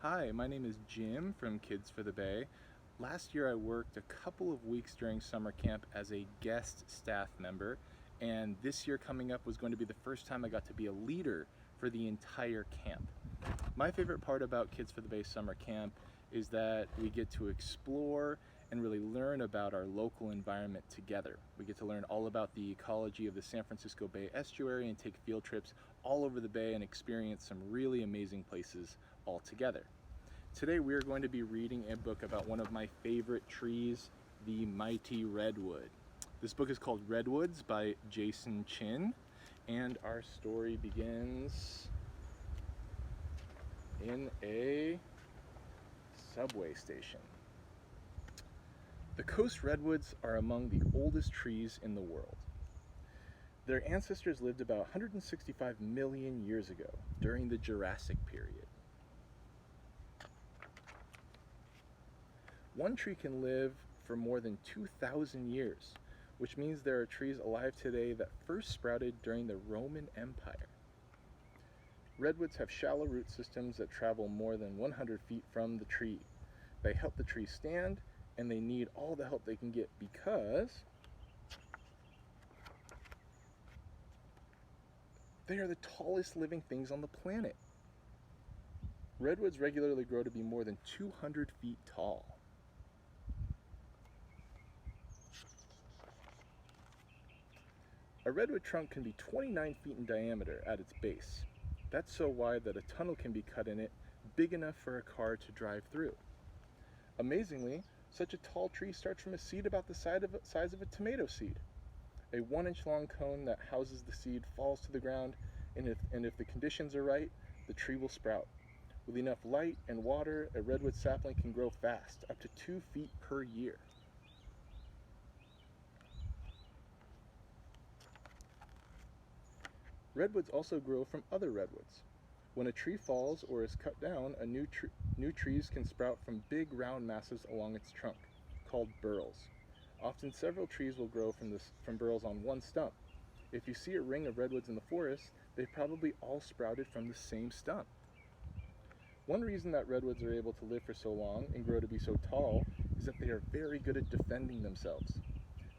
Hi, my name is Jim from Kids for the Bay. Last year I worked a couple of weeks during summer camp as a guest staff member, and this year coming up was going to be the first time I got to be a leader for the entire camp. My favorite part about Kids for the Bay summer camp is that we get to explore and really learn about our local environment together. We get to learn all about the ecology of the San Francisco Bay Estuary and take field trips all over the bay and experience some really amazing places all together. Today we are going to be reading a book about one of my favorite trees, the mighty redwood. This book is called Redwoods by Jason Chin, and our story begins in a subway station. The coast redwoods are among the oldest trees in the world. Their ancestors lived about 165 million years ago, during the Jurassic period. One tree can live for more than 2,000 years, which means there are trees alive today that first sprouted during the Roman Empire. Redwoods have shallow root systems that travel more than 100 feet from the tree. They help the tree stand, and they need all the help they can get because they are the tallest living things on the planet. Redwoods regularly grow to be more than 200 feet tall. A redwood trunk can be 29 feet in diameter at its base. That's so wide that a tunnel can be cut in it, big enough for a car to drive through. Amazingly, such a tall tree starts from a seed about the size of a tomato seed. A 1-inch long cone that houses the seed falls to the ground, and if the conditions are right, the tree will sprout. With enough light and water, a redwood sapling can grow fast, up to 2 feet per year. Redwoods also grow from other redwoods. When a tree falls or is cut down, new trees can sprout from big round masses along its trunk, called burls. Often several trees will grow from burls on one stump. If you see a ring of redwoods in the forest, they probably all sprouted from the same stump. One reason that redwoods are able to live for so long and grow to be so tall is that they are very good at defending themselves.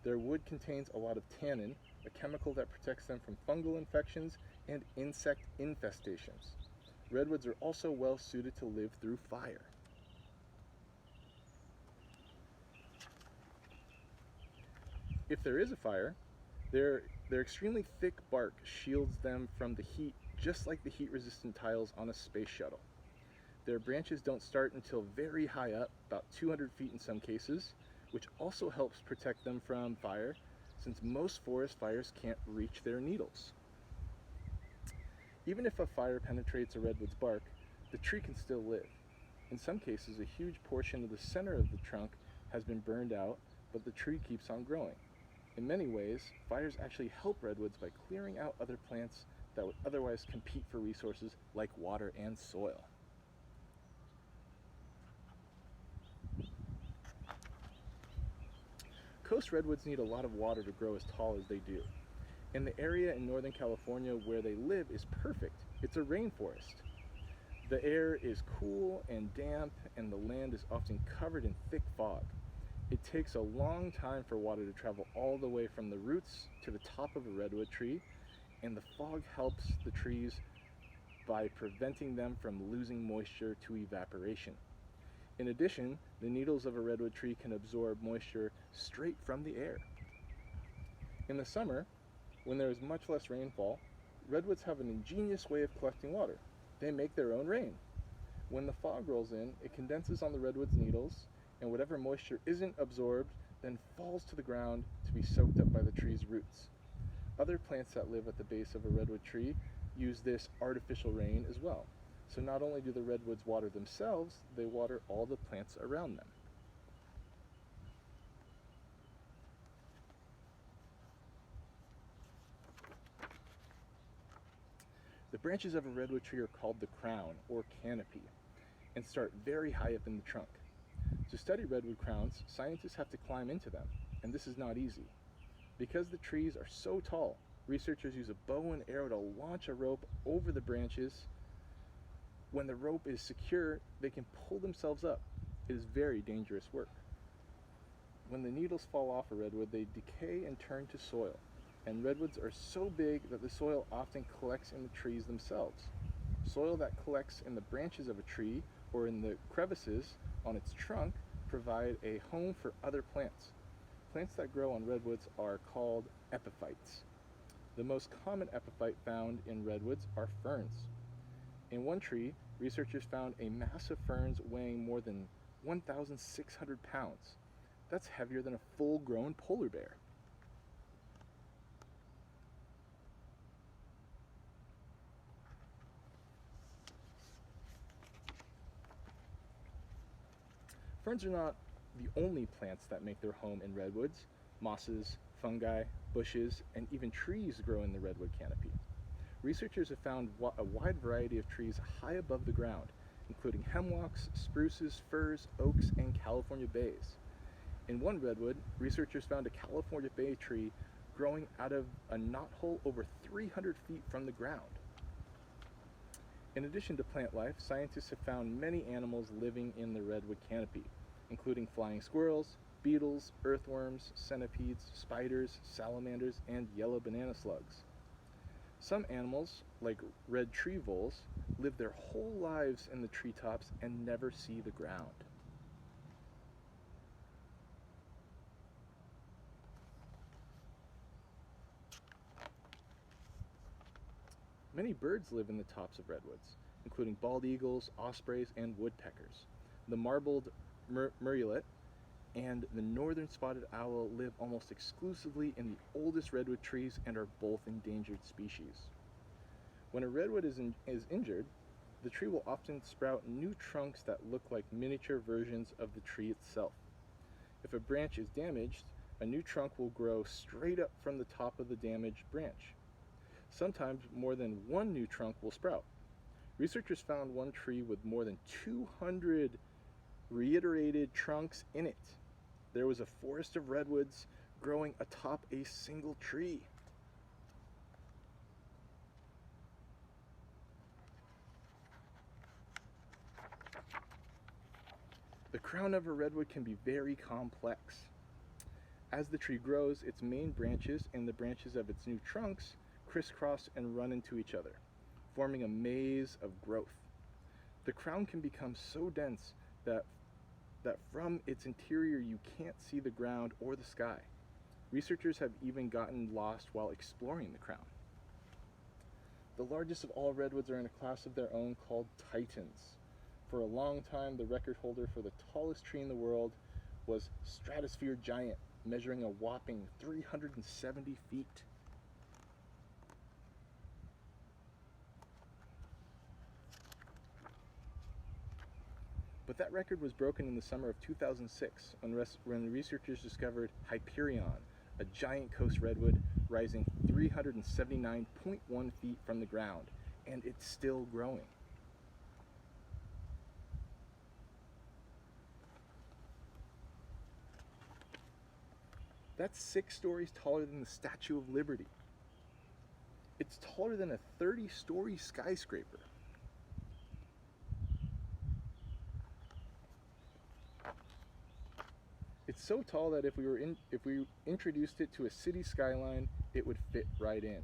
Their wood contains a lot of tannin, a chemical that protects them from fungal infections and insect infestations. Redwoods are also well suited to live through fire. If there is a fire, their extremely thick bark shields them from the heat, just like the heat-resistant tiles on a space shuttle. Their branches don't start until very high up, about 200 feet in some cases, which also helps protect them from fire, since most forest fires can't reach their needles. Even if a fire penetrates a redwood's bark, the tree can still live. In some cases, a huge portion of the center of the trunk has been burned out, but the tree keeps on growing. In many ways, fires actually help redwoods by clearing out other plants that would otherwise compete for resources like water and soil. Coast redwoods need a lot of water to grow as tall as they do. And the area in Northern California where they live is perfect. It's a rainforest. The air is cool and damp, and the land is often covered in thick fog. It takes a long time for water to travel all the way from the roots to the top of a redwood tree, and the fog helps the trees by preventing them from losing moisture to evaporation. In addition, the needles of a redwood tree can absorb moisture straight from the air. In the summer, when there is much less rainfall, redwoods have an ingenious way of collecting water. They make their own rain. When the fog rolls in, it condenses on the redwood's needles, and whatever moisture isn't absorbed then falls to the ground to be soaked up by the tree's roots. Other plants that live at the base of a redwood tree use this artificial rain as well. So not only do the redwoods water themselves, they water all the plants around them. The branches of a redwood tree are called the crown, or canopy, and start very high up in the trunk. To study redwood crowns, scientists have to climb into them, and this is not easy. Because the trees are so tall, researchers use a bow and arrow to launch a rope over the branches When the rope is secure, they can pull themselves up. It is very dangerous work. When the needles fall off a redwood, they decay and turn to soil. And redwoods are so big that the soil often collects in the trees themselves. Soil that collects in the branches of a tree or in the crevices on its trunk provide a home for other plants. Plants that grow on redwoods are called epiphytes. The most common epiphyte found in redwoods are ferns. In one tree, researchers found a mass of ferns weighing more than 1,600 pounds. That's heavier than a full-grown polar bear. Ferns are not the only plants that make their home in redwoods. Mosses, fungi, bushes, and even trees grow in the redwood canopy. Researchers have found a wide variety of trees high above the ground, including hemlocks, spruces, firs, oaks, and California bays. In one redwood, researchers found a California bay tree growing out of a knothole over 300 feet from the ground. In addition to plant life, scientists have found many animals living in the redwood canopy, including flying squirrels, beetles, earthworms, centipedes, spiders, salamanders, and yellow banana slugs. Some animals, like red tree voles, live their whole lives in the treetops and never see the ground. Many birds live in the tops of redwoods, including bald eagles, ospreys, and woodpeckers. The marbled murrelet and the northern spotted owl live almost exclusively in the oldest redwood trees and are both endangered species. When a redwood is injured, the tree will often sprout new trunks that look like miniature versions of the tree itself. If a branch is damaged, a new trunk will grow straight up from the top of the damaged branch. Sometimes more than one new trunk will sprout. Researchers found one tree with more than 200 reiterated trunks in it. There was a forest of redwoods growing atop a single tree. The crown of a redwood can be very complex. As the tree grows, its main branches and the branches of its new trunks crisscross and run into each other, forming a maze of growth. The crown can become so dense that from its interior you can't see the ground or the sky. Researchers have even gotten lost while exploring the crown. The largest of all redwoods are in a class of their own called titans. For a long time, the record holder for the tallest tree in the world was Stratosphere Giant, measuring a whopping 370 feet. But that record was broken in the summer of 2006 when researchers discovered Hyperion, a giant coast redwood rising 379.1 feet from the ground, and it's still growing. That's 6 stories taller than the Statue of Liberty. It's taller than a 30-story skyscraper. It's so tall that if we introduced it to a city skyline, it would fit right in.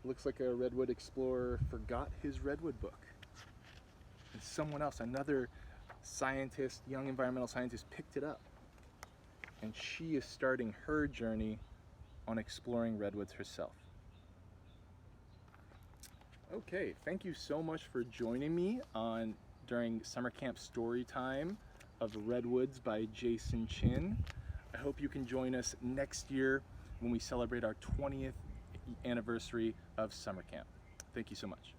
Looks like a redwood explorer forgot his redwood book. And someone else, another scientist, young environmental scientist, picked it up. And she is starting her journey on exploring redwoods herself. Okay, thank you so much for joining me during summer camp story time of Redwoods by Jason Chin. I hope you can join us next year when we celebrate our 20th anniversary of summer camp. Thank you so much.